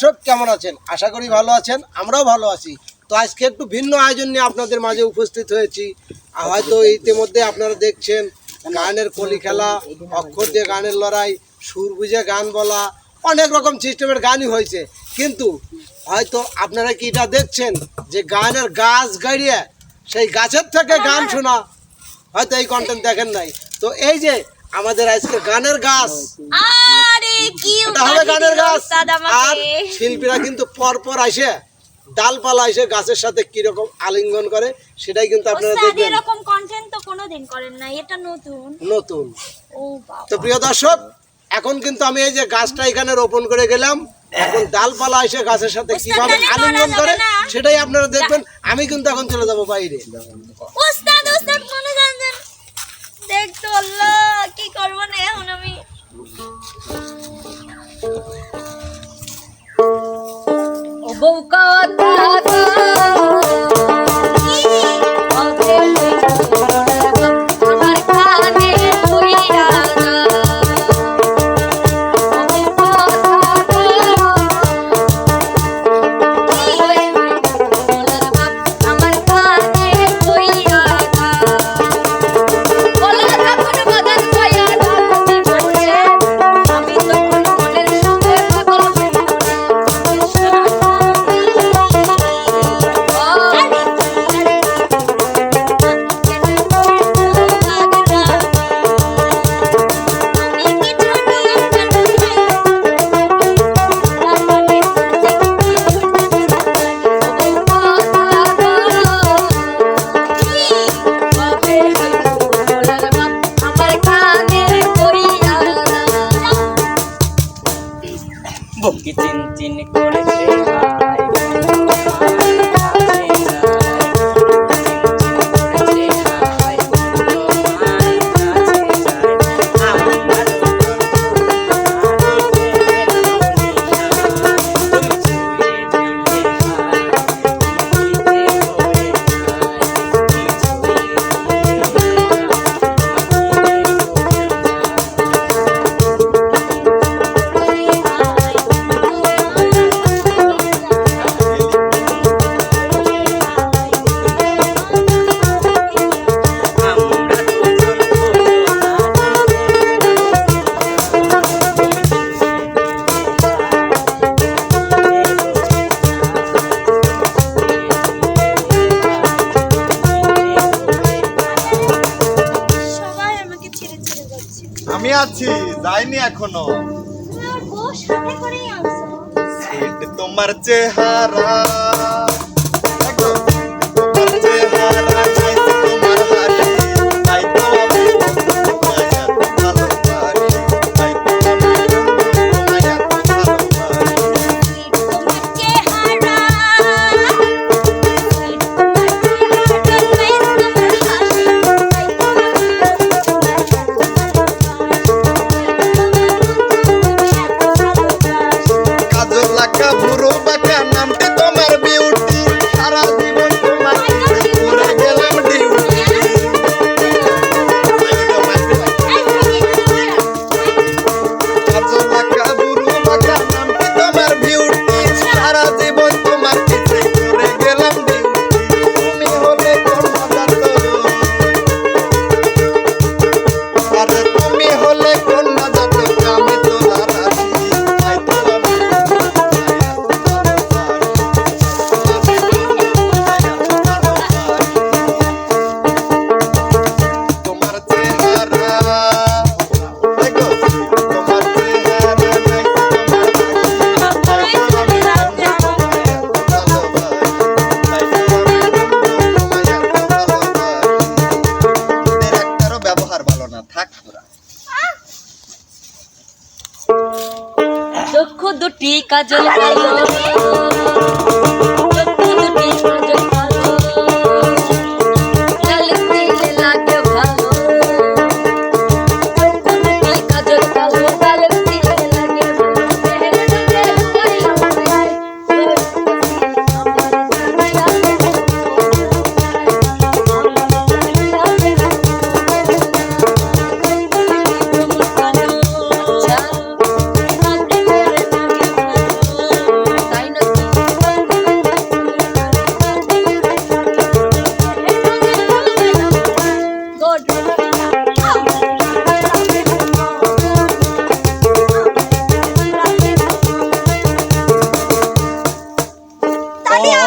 দর্শক কেমন আছেন? আশা করি ভালো আছেন, আমরাও ভালো আছি। তো আজকে একটু ভিন্ন আয়োজন নিয়ে আপনাদের মাঝে উপস্থিত হয়েছি। হয়তো ইতিমধ্যে আপনারা দেখছেন গানের কলি খেলা, অক্ষর দিয়ে গানের লড়াই, সুর বুঝে গান বলা, অনেক রকম সিস্টেমের গানই হয়েছে। কিন্তু হয়তো আপনারা কি এটা দেখছেন যে গানের গাছ গাড়িয়ে সেই গাছের থেকে গান শোনা, হয়তো এই কন্টেন্ট দেখেন নাই। তো এই যে আমাদের আজকে গানের গাছ, এটা হবে গানের গাছ। আর শিল্পীরা কিন্তু পরপর আসে ডালপালা এসে গাছের সাথে কিরকম আলিঙ্গন করে সেটাই কিন্তু আপনারা দেখবেন। এরকম কন্টেন্ট তো কোনোদিন করেন না, এটা নতুন নতুন। ও বাবা। তো প্রিয় দর্শক, এখন কিন্তু আমি এই যে গাছটা এখানে রোপণ করে গেলাম, এখন ডালপালা এসে গাছের সাথে কিভাবে আলিঙ্গন করে সেটাই আপনারা দেখবেন। আমি কিন্তু এখন চলে যাব বাইরে। ওস্তাদ ওস্তাদ মনে জানেন দেখতো, আল্লাহ কি করব না এখন আমি। ও বউ কথা আমার কানে কইরা বুকে চিন চিন করেছে আমি আছি, যাইনি এখনো। তোমার চেহারা চক্ষু দুটি কাজল কালো, চক্ষু দুটি কাজল কালো, লাল দিলে লাগে ভালো। চক্ষু দুটি কাজল কালো, লাল দিলে লাগে ভালো।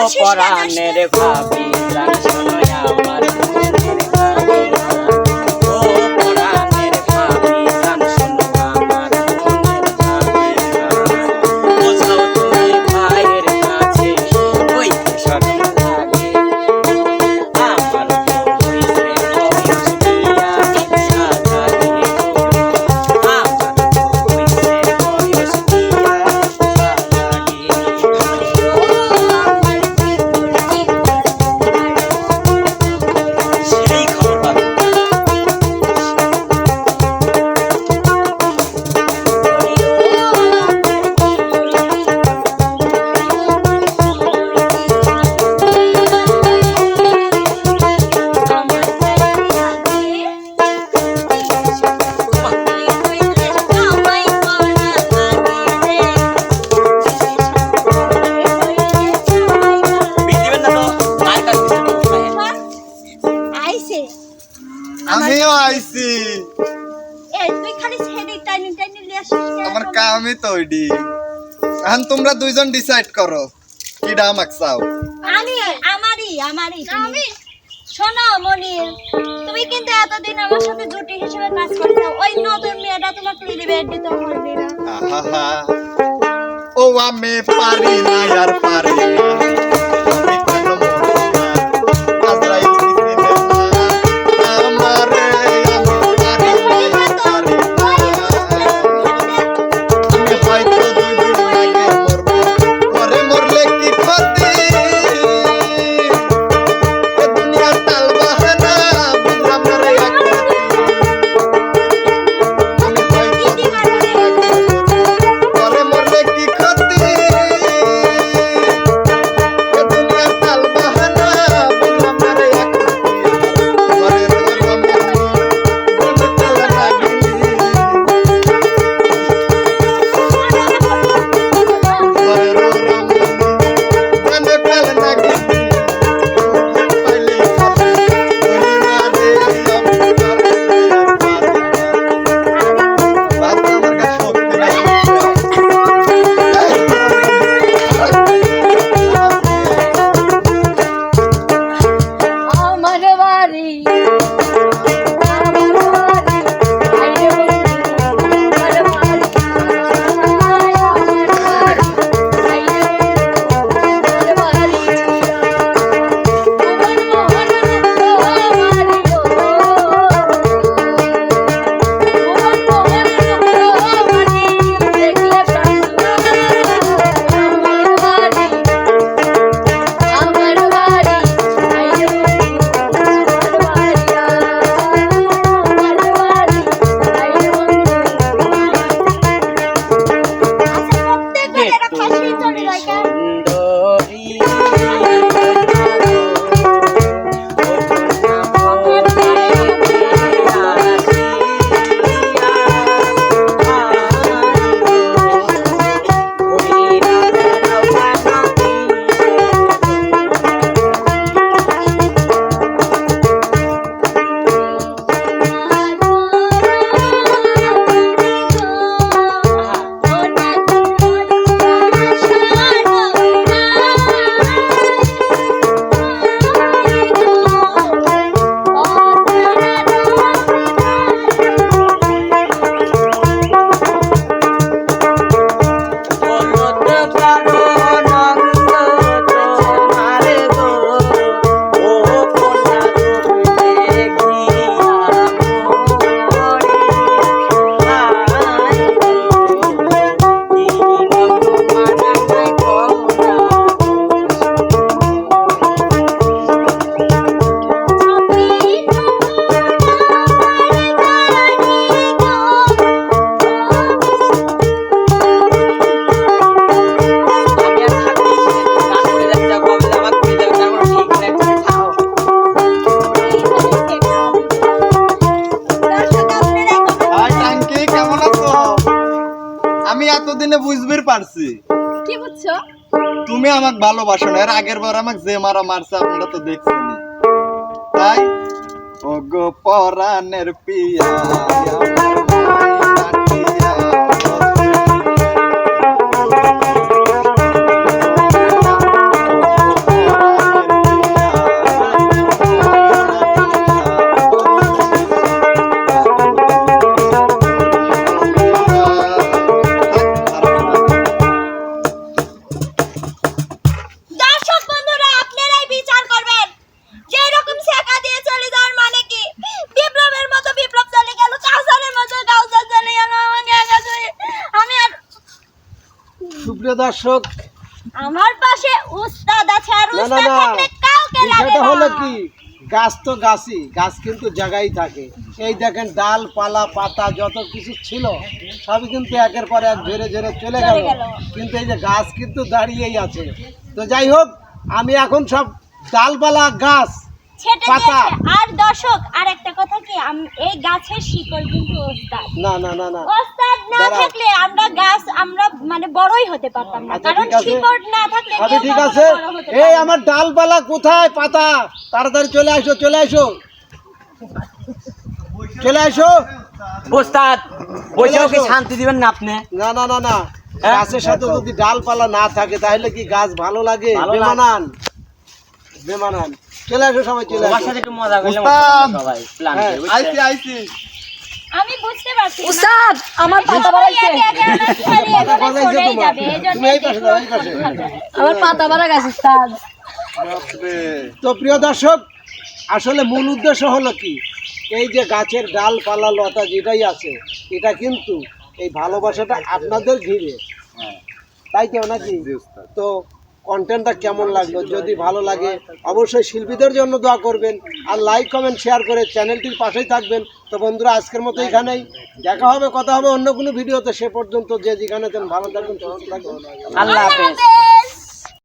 আসিস না, যাস না। পরাণের ভাবি গান শোনো আমার মনের ভাবিয়া। ও পরাণের ভাবি গান শোনো আমার মনের ভাবিয়া। বোঝাও তুমি ভাইয়ের কাছে ওই শরম লাগে। আমার তো হইছে বয়স দিয়া ইচ্ছা জাগে। আমার তো হইছে বয়স দিয়া ইচ্ছা জাগে। সেই খবর পাবে। বিয়ে দিবেন না তো আর কাজ আইছে আমিও আইছি। এই তুই খালি ছেড়ে টাইনি টাইনি লিয়ে আসিস কেন? আমার কামই তো ওইডি। এখন তোমরা দুইজন ডিসাইড করো কিডা আমাক চাও। আমারই তুমি শোনো মনির, তুমি কিন্তু এতদিন আমার সাথে জুটি হিসেবে কাজ করছো, ওই নতুন মেয়েটা তোমাকে লিবে দিতে পারবে না। আহা, ও আমি পারি না আর পারি না। আমি কেন মরি না? আজরাইল দিছে না। আমারে আমি পারি না আর পারি না। আমি হয়তো দুই দিন আগে মরবো, পরে মরলে কি ক্ষতি? এ দুনিয়ার টাল বাহানা বুঝলাম না রে একলা। আমি হয়তো দুই দিন আগে মরবো, পরে মরলে কি ক্ষতি? এ দুনিয়ার টাল বাহানা বুঝলাম না রে একলা। ঘরে রোজ আমার মনে তালা লাগিলি। ঘরে রোজ আমার মনে তালা লাগিলি। পাইলে খাবে ওরে মারে আমি পারি না আর পারি না। বাদ দে, আমার কাছে শক্তি নাই। আমার বাড়ি সুন্দরী এতদিনে বুঝবির পারছি কি বুঝছো? তুমি আমাকে ভালোবাসো না। এর আগের বার আমাকে যে মারা মারছে আপনারা তো দেখছেনই। তাই ও গো পরাণের পিয়া আমার মাইয়া ডাকিয়া সুপ্রিয় দর্শক, আমার পাশে উস্তাদ আছে, আর না, উস্তাদ না। থাকলে কাউকে লাগে বিষয়টা না। হলো কি, গাছ তো গাছই, গাছ কিন্তু জায়গায় থাকে। এই দেখেন ডাল পালা পাতা যত কিছু ছিল সবই কিন্তু একের পর এক ঝরে ঝরে চলে গেল, গেল। কিন্তু এই যে গাছ কিন্তু দাঁড়িয়েই আছে। তো যাই হোক, আমি এখন সব ডালপালা গাছ ছেটে পাতা। দিয়েছে। আর দর্শক, আর একটা কথা কি, এই গাছের শিকড় কিন্তু ওস্তাদ। না না না না, ওস্তাদ না দাঁড়াও। থাকলে আমরা মানে বড়ই হতে পারতাম না, আচ্ছা, কারণ ঠিক আছে। শিকড় না থাকলে আচ্ছা কেউ ঠিক কখনো আছে, বড় হতে এই পারে না। আমার ডালপালা কোথায়, পাতা তাড়াতাড়ি চলে আসো, চলে আসো, চলে আসো। ওস্তাদ বসেও কি শান্তি দিবেন না আপনি? না না না না, হ্যাঁ? গাছের সাথে যদি ডালপালা না থাকে তাহলে কি গাছ ভালো লাগে? ভালো লাগে। বেমানান, বেমানান। চলে আসো সবাই, চলে তোমার আসো। সাথে একটু মজা করলে উস্তাদ! সবাই প্ল্যান হ্যাঁ, করে, বুঝছেন? আইছি আমি বুঝতে পারছি না। উস্তাদ আমার পাতা বাড়াইছে, আগে আগে আমার ছেড়ে পাতা এভাবে বাড়াইছে চলেই তোমার। যাবে, এই জন্য তুমি এই পাশে দাও, এই পাশে। আমার পাতা বাড়া গেছে উস্তাদ। বাপরে তো প্রিয় দর্শক, আসলে মূল উদ্দেশ্য হলো কি, এই যে গাছের ডালপালা লতা যেটাই আছে, এটা কিন্তু এই ভালোবাসাটা আপনাদের ঘিরে, তাই তো নাকি? তো কন্টেন্টটা কেমন লাগলো? যদি ভালো লাগে অবশ্যই শিল্পীদের জন্য দোয়া করবেন, আর লাইক কমেন্ট শেয়ার করে চ্যানেলটির পাশেই থাকবেন। তো বন্ধুরা, আজকের মতো এখানেই, দেখা হবে, কথা হবে অন্য কোনো ভিডিওতে। সে পর্যন্ত যে যেখানে ভালো থাকবেন, সুস্থ থাকবেন। আল্লাহ হাফেজ। হাফেজ।